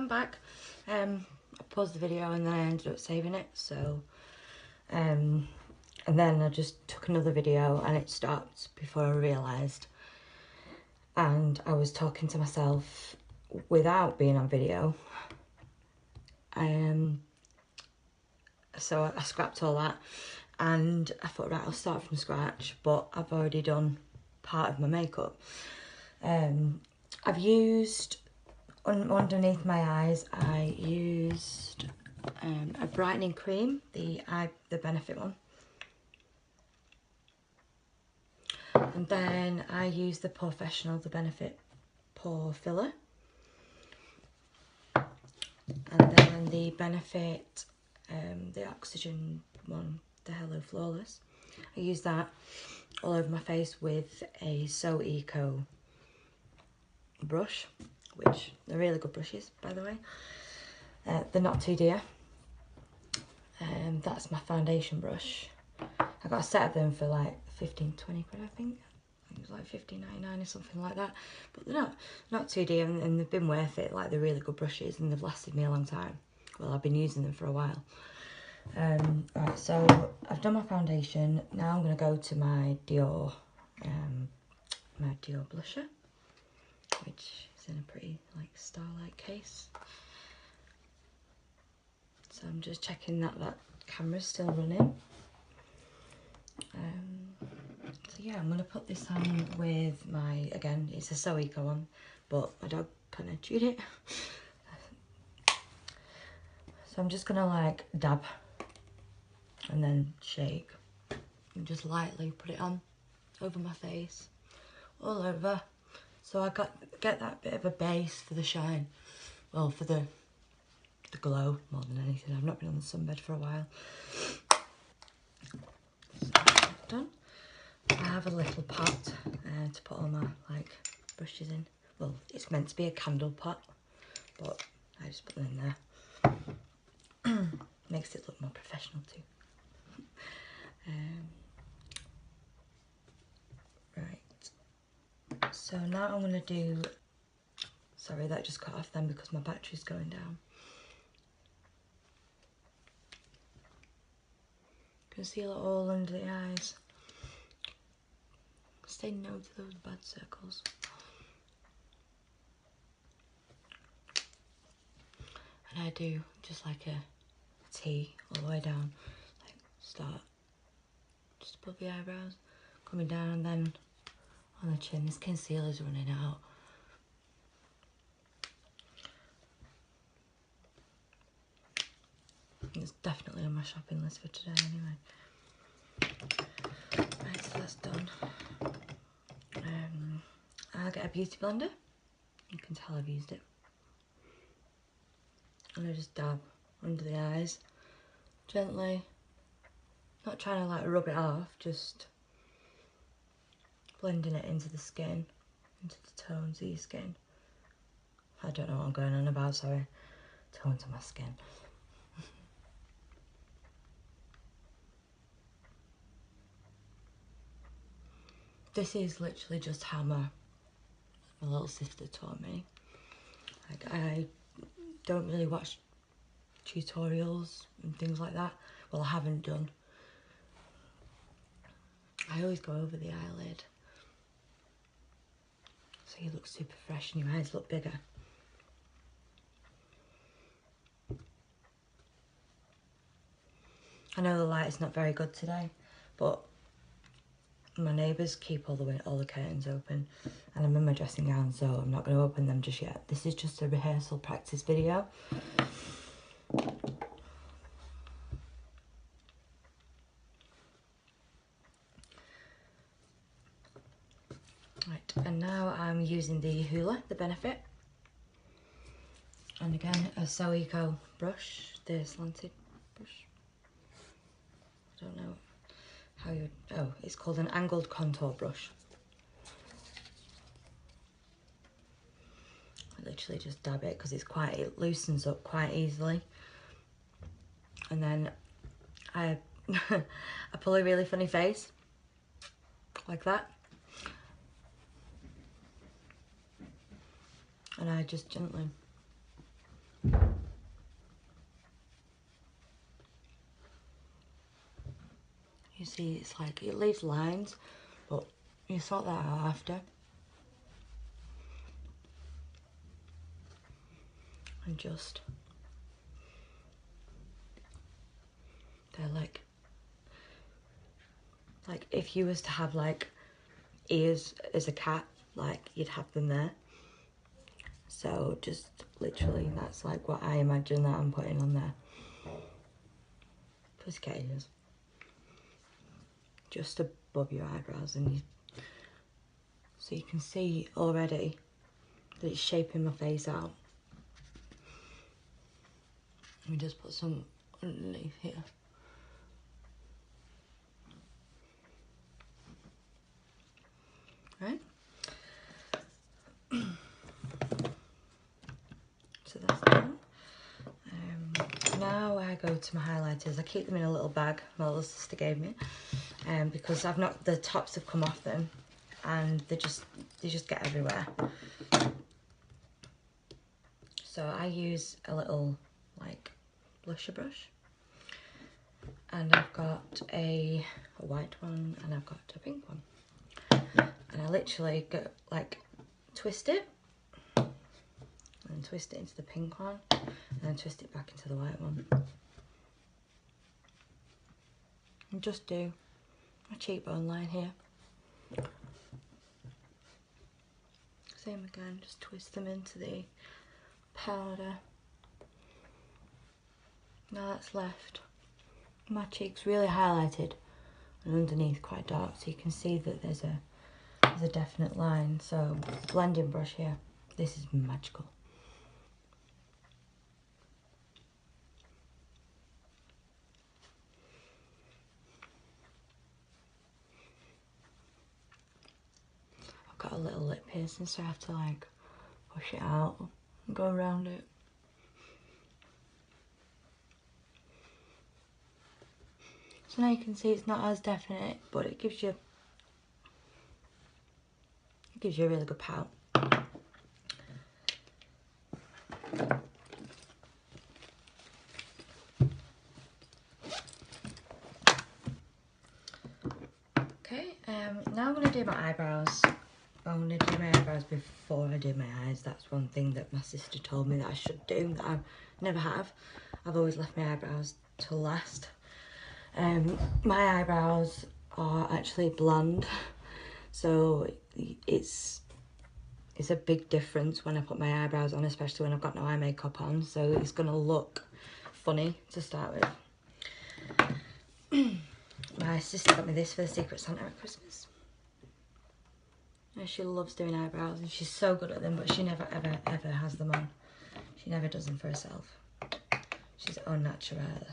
I'm back. I paused the video and then I ended up saving it, so and then I just took another video and it stopped before I realised, and I was talking to myself without being on video. So I scrapped all that and I thought, right, I'll start from scratch, but I've already done part of my makeup. I've used, underneath my eyes, I used a brightening cream, the Benefit one. And then I used the Professional, the Benefit Pore Filler. And then the Benefit, the Oxygen one, the Hello Flawless. I used that all over my face with a So Eco brush, which they're really good brushes, by the way. They're not too dear. That's my foundation brush. I got a set of them for like 15-20 quid, I think. It was like 15.99 or something like that. But they're not too dear, and they've been worth it. Like, they're really good brushes and they've lasted me a long time. Well, I've been using them for a while. Right, so I've done my foundation. Now I'm going to go to my Dior blusher, which is in a pretty like starlight case. So I'm just checking that camera's still running. So yeah, I'm going to put this on with my, again, it's a So Eco one, but my dog kind of chewed it. So I'm just going to like dab and then shake and just lightly put it on over my face, all over. So I get that bit of a base for the shine, well, for the glow more than anything. I've not been on the sunbed for a while. So that's done. I have a little pot to put all my like brushes in. Well, it's meant to be a candle pot, but I just put them in there. Makes it look more professional too. Right. So now I'm going to do, sorry, that just cut off then because my battery's going down. Conceal it all under the eyes. Say no to those bad circles. And I do just like a T all the way down. Like start just above the eyebrows, coming down, and then on the chin. This concealer's running out. It's definitely on my shopping list for today anyway. Right, so that's done. I'll get a beauty blender. You can tell I've used it. And I just dab under the eyes, gently. Not trying to like rub it off, just blending it into the skin, into the tones of your skin. I don't know what I'm going on about, sorry. Tones of my skin. This is literally just how my little sister taught me. Like, I don't really watch tutorials and things like that. Well, I haven't done. I always go over the eyelid, so you look super fresh and your eyes look bigger. I know the light is not very good today, but my neighbours keep all the curtains open, and I'm in my dressing gown, so I'm not going to open them just yet. This is just a rehearsal practice video. Right, and now I'm using the Hoola, the Benefit. And again, a So Eco brush, the slanted brush. I don't know how you, oh, it's called an angled contour brush. I literally just dab it because it loosens up quite easily. And then I pull a really funny face, like that. And I just gently You see, it's like, it leaves lines, but you sort that out after. And just, they're like if you was to have like ears as a cat, like you'd have them there. So just literally, that's like what I imagine that I'm putting on there. Just cat ears. Just above your eyebrows, and so you can see already that it's shaping my face out. Let me just put some underneath here. Right? So that's done. Now I go to my highlighters. I keep them in a little bag my little sister gave me, because the tops have come off them, and they just get everywhere. So I use a little like blusher brush, and I've got a white one, and I've got a pink one, and I literally go like twist it, and twist it into the pink one, and then twist it back into the white one, and just do a cheekbone line here. Same again, just twist them into the powder. Now that's left my cheeks really highlighted and underneath quite dark, so you can see that there's a definite line. So blending brush here, this is magical. I've got a little lip piercing, so I have to like push it out and go around it. So now you can see it's not as definite, but it gives you a really good pout. Okay, now I'm going to do my eyebrows. I'm going to do my eyebrows before I do my eyes. That's one thing that my sister told me that I should do, that I never have. I've always left my eyebrows till last. My eyebrows are actually blonde, so it's a big difference when I put my eyebrows on, especially when I've got no eye makeup on, so it's going to look funny to start with. My sister got me this for the Secret Santa at Christmas. And she loves doing eyebrows, and she's so good at them, but she never ever has them on. She never does them for herself. She's au naturel.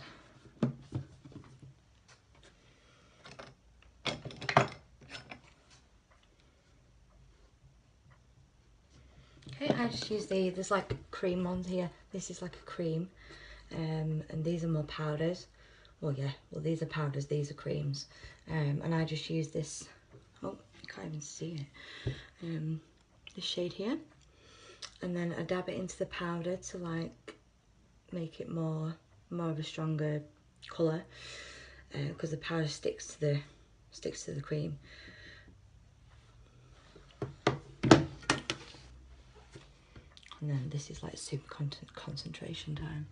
Okay, I just use there's like cream ones here. This is like a cream, and these are more powders. Well, yeah, well these are powders, these are creams. And I just use this, oh, you can't even see it, this shade here. And then I dab it into the powder to like make it more of a stronger colour, because the powder sticks to the cream. And then this is like super concentration time.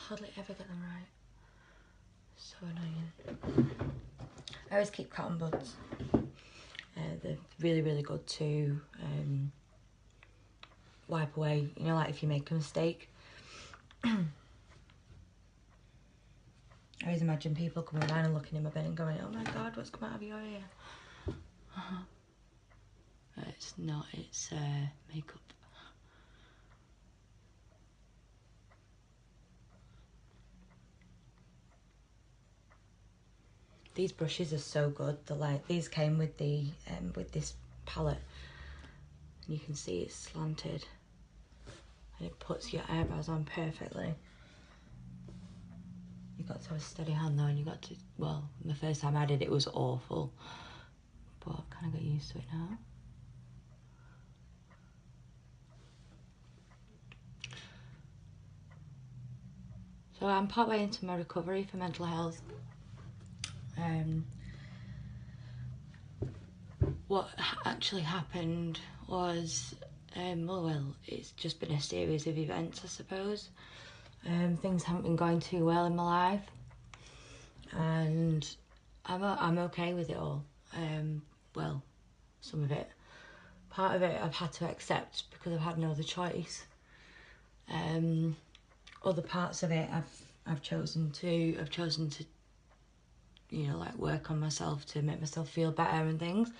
Hardly ever get them right. So annoying. I always keep cotton buds. They're really, really good to wipe away, you know, like if you make a mistake. I always imagine people coming around and looking in my bed and going, oh my god, what's come out of your ear? It's not, it's makeup. These brushes are so good. These came with with this palette, and you can see it's slanted, and it puts your eyebrows on perfectly. You got to have a steady hand though, and you got to, well, the first time I did it was awful, but I've kind of got used to it now. So I'm partway into my recovery for mental health. What actually happened was, well, it's just been a series of events, I suppose. Things haven't been going too well in my life, and I'm okay with it all. Well, some of it. Part of it I've had to accept because I've had no other choice. Other parts of it I've chosen to, you know, like work on myself to make myself feel better and things.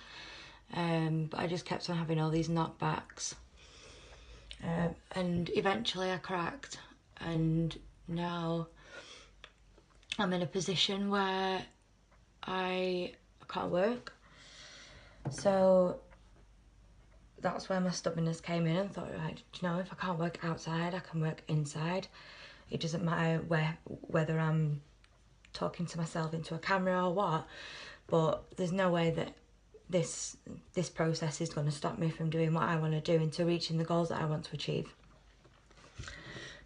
But I just kept on having all these knockbacks. And eventually I cracked, and now I'm in a position where I can't work. So that's where my stubbornness came in, and thought, right, you know, if I can't work outside, I can work inside. It doesn't matter whether I'm talking to myself into a camera or what, but there's no way that this process is going to stop me from doing what I want to do and to reaching the goals that I want to achieve.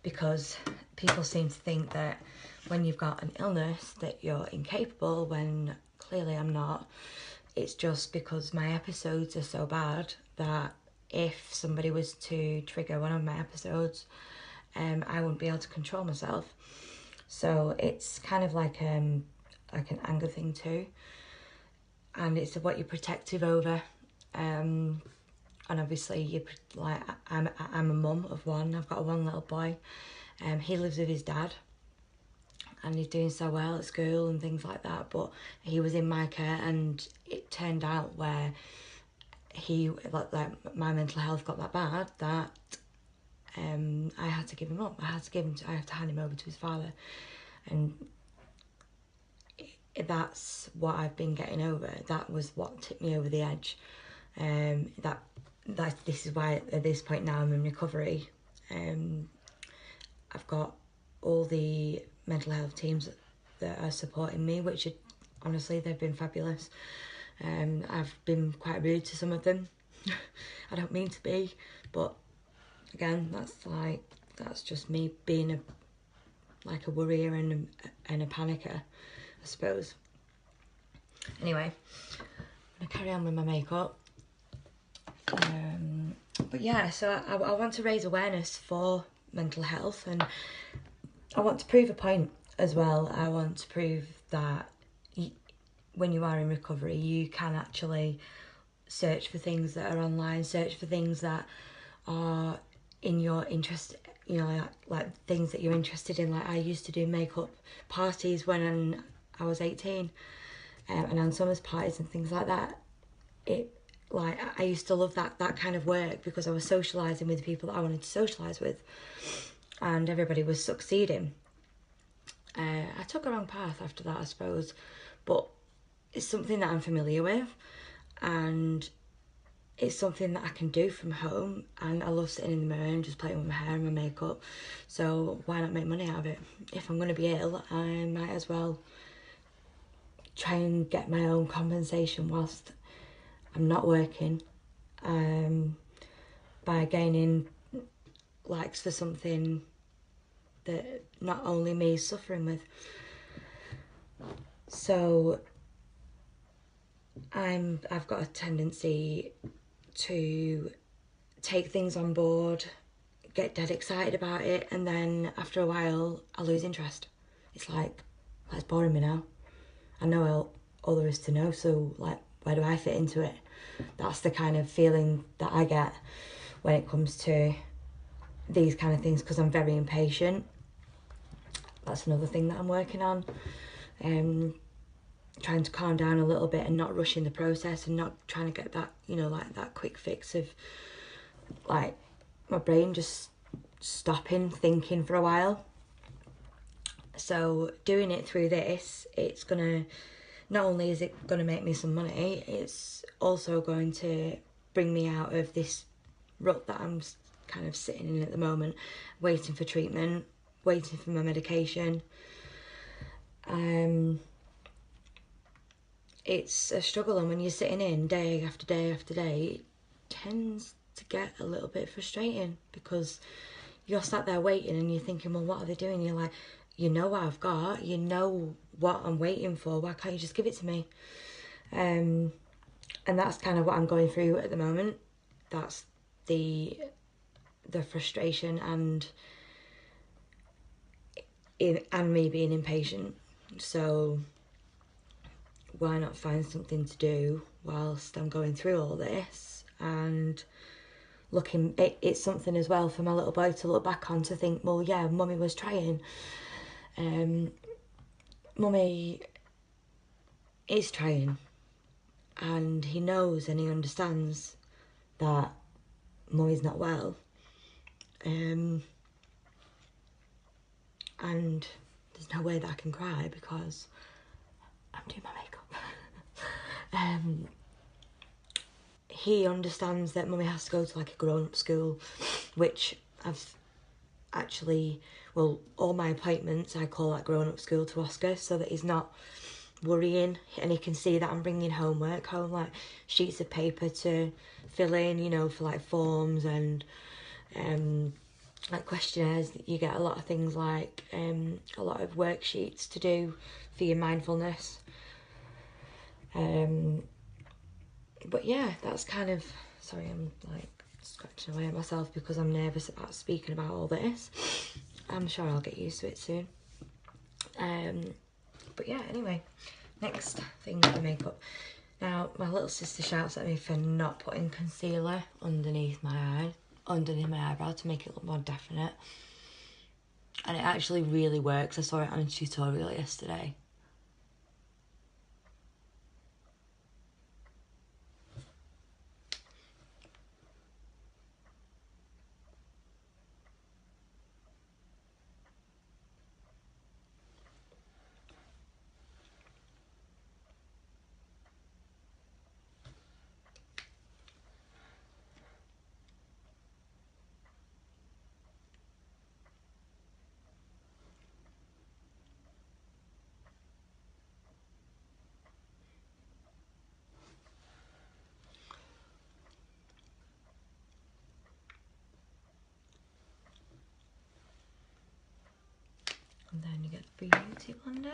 Because people seem to think that when you've got an illness that you're incapable, when clearly I'm not. It's just because my episodes are so bad that if somebody was to trigger one of my episodes, I wouldn't be able to control myself. So it's kind of like an anger thing too, and it's what you're protective over. And obviously, I'm a mum of one. I've got one little boy. He lives with his dad, and he's doing so well at school and things like that. But he was in my care, and it turned out where he like my mental health got that bad that I had to give him up. I have to hand him over to his father, and that's what I've been getting over. That was what tipped me over the edge. This is why at this point now I'm in recovery. I've got all the mental health teams that are supporting me, which are, honestly, they've been fabulous. I've been quite rude to some of them. I don't mean to be, but again, that's just me being a worrier and a panicker, I suppose. Anyway, I'm gonna carry on with my makeup. But yeah, so I want to raise awareness for mental health, and I want to prove a point as well. I want to prove that when you are in recovery, you can actually search for things that are online, search for things that are in your interest, you know, like things that you're interested in. Like I used to do makeup parties when I was 18, and on summer's parties and things like that. I used to love that kind of work because I was socialising with people that I wanted to socialise with, and everybody was succeeding. I took a wrong path after that, I suppose, but it's something that I'm familiar with, and it's something that I can do from home, and I love sitting in the mirror and just playing with my hair and my makeup. So why not make money out of it? If I'm going to be ill, I might as well try and get my own compensation whilst I'm not working, by gaining likes for something that not only me is suffering with. So I've got a tendency to take things on board, get dead excited about it, and then after a while I lose interest. It's like, that's boring me now. I know all there is to know, so like, where do I fit into it? That's the kind of feeling that I get when it comes to these kind of things, because I'm very impatient. That's another thing that I'm working on. Trying to calm down a little bit and not rushing the process, and not trying to get that, you know, like that quick fix of like my brain just stopping thinking for a while. So doing it through this, it's gonna, not only is it gonna make me some money, it's also going to bring me out of this rut that I'm kind of sitting in at the moment, waiting for treatment, waiting for my medication. it's a struggle, and when you're sitting in day after day after day, it tends to get a little bit frustrating because you're sat there waiting and you're thinking, well, what are they doing? You're like, you know what I've got, you know what I'm waiting for, why can't you just give it to me? And that's kind of what I'm going through at the moment. That's the frustration and me being impatient. So why not find something to do whilst I'm going through all this? And it's something as well for my little boy to look back on, to think, well, yeah, mummy was trying. Mummy is trying, and he knows and he understands that mummy's not well. And there's no way that I can cry because I'm doing my makeup. He understands that mummy has to go to like a grown-up school, which I've actually, well, all my appointments I call that grown-up school to Oscar, so that he's not worrying, and he can see that I'm bringing homework home, like sheets of paper to fill in, you know, for like forms and like questionnaires. You get a lot of things like a lot of worksheets to do for your mindfulness. But yeah, that's kind of, sorry, I'm like scratching away at myself because I'm nervous about speaking about all this. I'm sure I'll get used to it soon. But yeah, anyway, next thing for makeup. Now, my little sister shouts at me for not putting concealer underneath my eyebrow to make it look more definite. And it actually really works. I saw it on a tutorial yesterday. And then you get the beauty blender.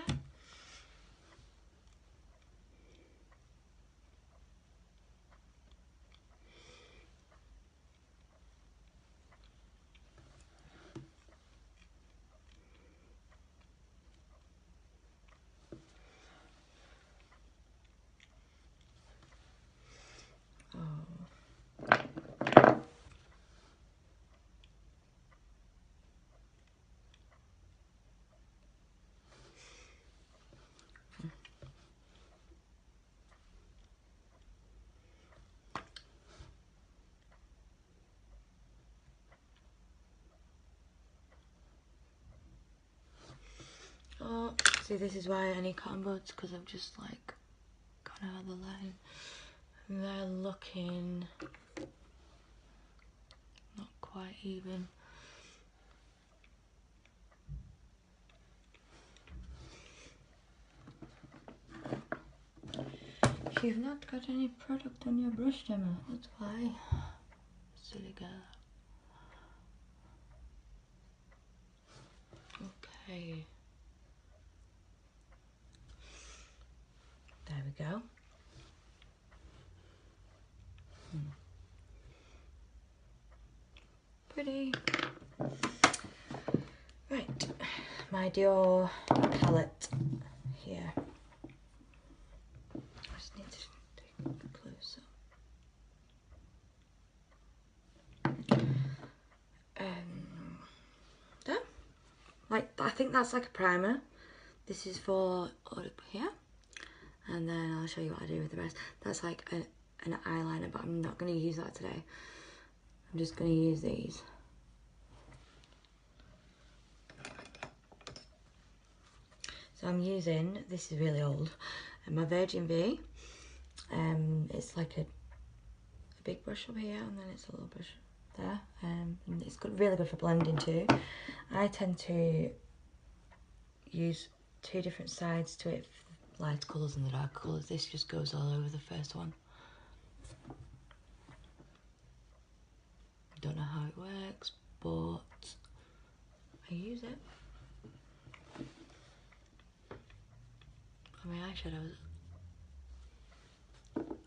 Oh, see, this is why I need cotton buds, because I've just like gone out of the line. And they're looking not quite even. You've not got any product on your brush, Gemma, that's why. Silly girl. Okay. There we go. Pretty. Right, my Dior palette here. I just need to take a close up. There. Like, I think that's like a primer. This is for up here. And then I'll show you what I do with the rest. That's like an eyeliner, but I'm not going to use that today. I'm just going to use these. So I'm using, this is really old, my Virgin Bee. It's like a big brush up here, and then it's a little brush there. And it's really good for blending too. I tend to use two different sides to it, light colours and the dark colours. This just goes all over the first one. Don't know how it works, but I use it. On my eyeshadows, it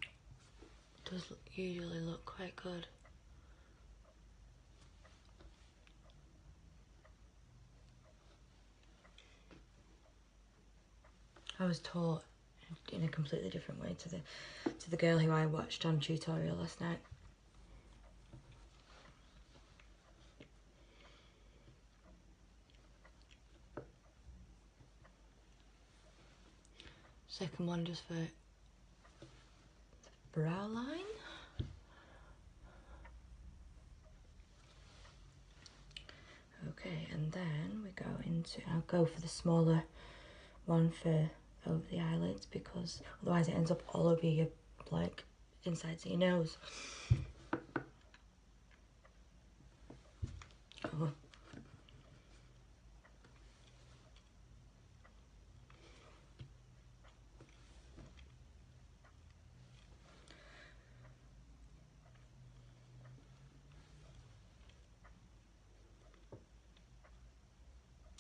does usually look quite good. I was taught in a completely different way to the girl who I watched on tutorial last night. Second one just for brow line. Okay, and then we go into, I'll go for the smaller one for over the eyelids because otherwise it ends up all over your, like, insides of your nose. Oh.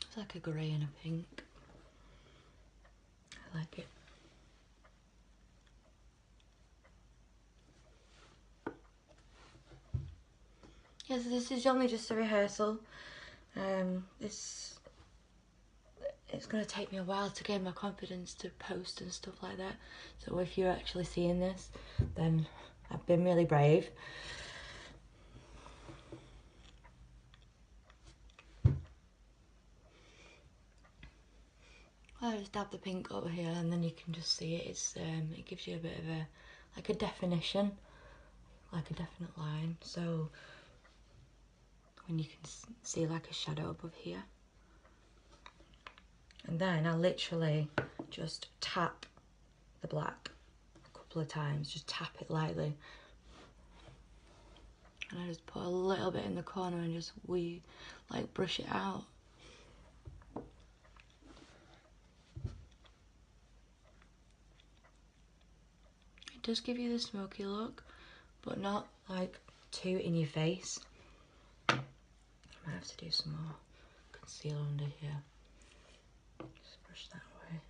It's like a grey and a pink. I like it. Yes, this is only just a rehearsal. It's going to take me a while to gain my confidence to post and stuff like that. So if you're actually seeing this, then I've been really brave. I just dab the pink over here, and then you can just see it. It's it gives you a bit of a, like a definition, like a definite line. So when you can see like a shadow above here. And then I literally just tap the black a couple of times, just tap it lightly. And I just put a little bit in the corner and just brush it out. It does give you the smoky look, but not like too in your face. I might have to do some more concealer under here. Just brush that away.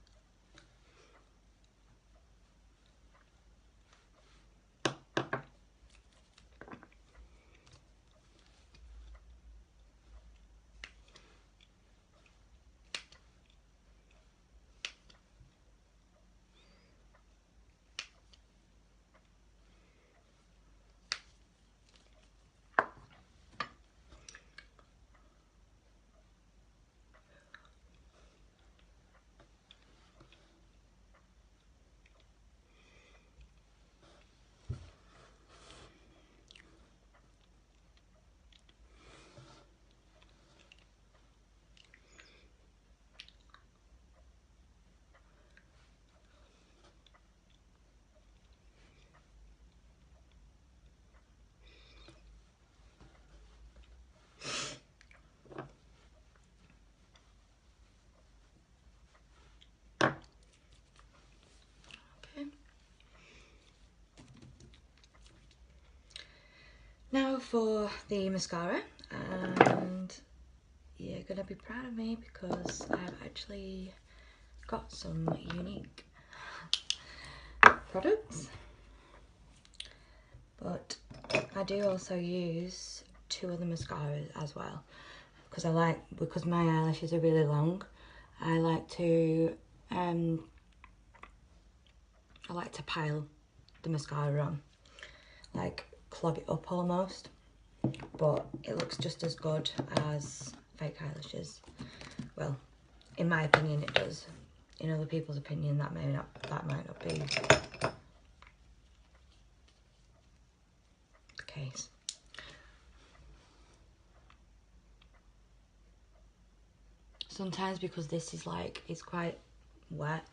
Now for the mascara, and you're gonna be proud of me because I've actually got some unique products, but I do also use two other mascaras as well because my eyelashes are really long. I like to pile the mascara on, like clog it up almost, but it looks just as good as fake eyelashes. Well, in my opinion it does. In other people's opinion that might not be the case. Sometimes because this is it's quite wet,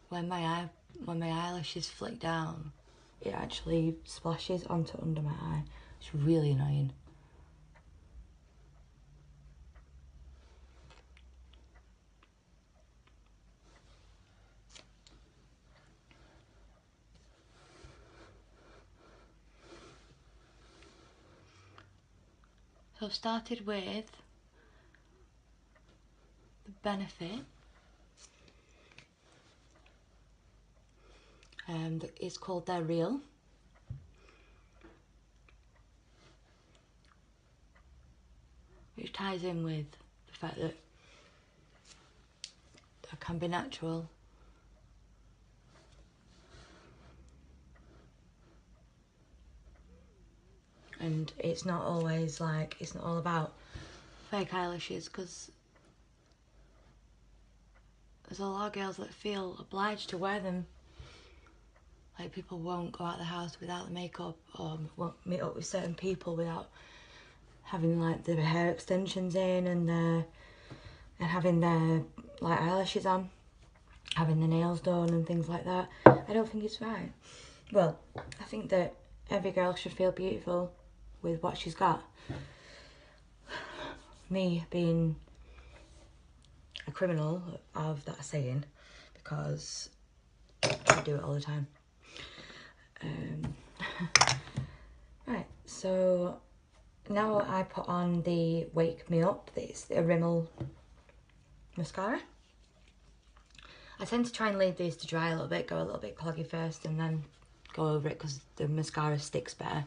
when my eyelashes flick down, it actually splashes onto under my eye. It's really annoying. So I've started with the Benefit. It's called They're Real. Which ties in with the fact that I can be natural. And it's not always like, it's not all about fake eyelashes, because there's a lot of girls that feel obliged to wear them. Like, people won't go out of the house without the makeup, or won't meet up with certain people without having like their hair extensions in and having their like eyelashes on, having the nails done and things like that. I don't think it's right. Well, I think that every girl should feel beautiful with what she's got. Me being a criminal of that saying, because I do it all the time. Right, so now I put on the Wake Me Up. It's a Rimmel mascara. I tend to try and leave these to dry a little bit, go a little bit cloggy first and then go over it, because the mascara sticks better.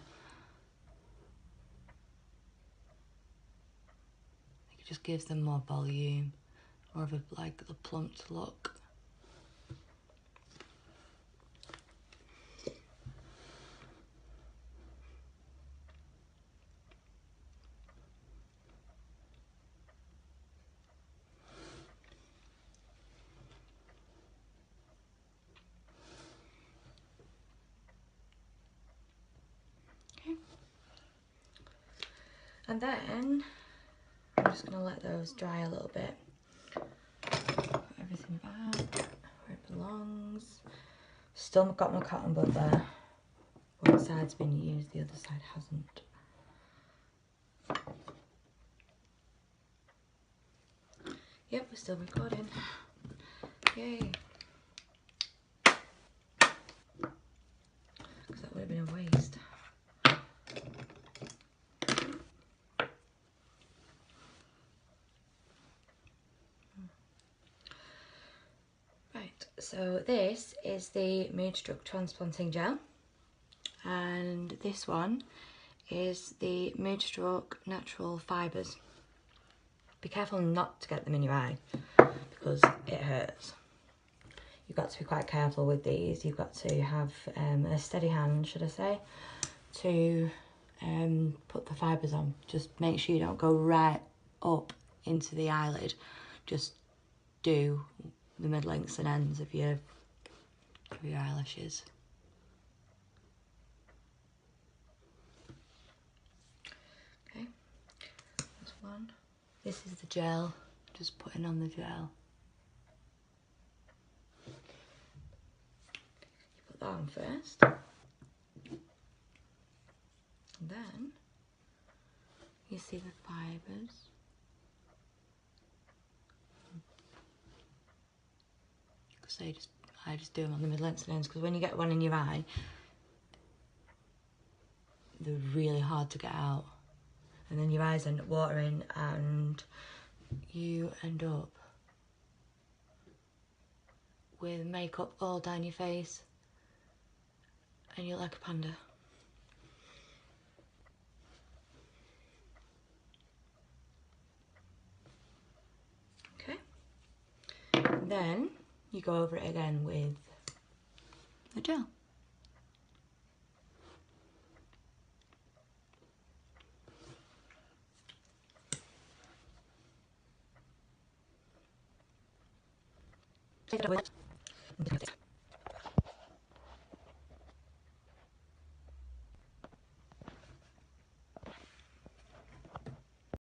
It just gives them more volume, more of a like a plumped look. And then I'm just going to let those dry a little bit. Put everything back where it belongs. Still got my cotton bud there. One side's been used, the other side hasn't. Yep, we're still recording. Yay. Because that would have been a waste. So this is the Moodstruck Transplanting Gel, and this one is the Moodstruck Natural Fibres. Be careful not to get them in your eye, because it hurts. You've got to be quite careful with these. You've got to have a steady hand, should I say, to put the fibres on. Just make sure you don't go right up into the eyelid. Just do the mid-lengths and ends of your eyelashes. Okay, that's one. This is the gel, just putting on the gel. You put that on first. And then you see the fibres. I just do them on the mid-lengths and ends, because when you get one in your eye, they're really hard to get out, and then your eyes end up watering and you end up with makeup all down your face and you look like a panda. Okay, and then you go over it again with the gel. Take it with it.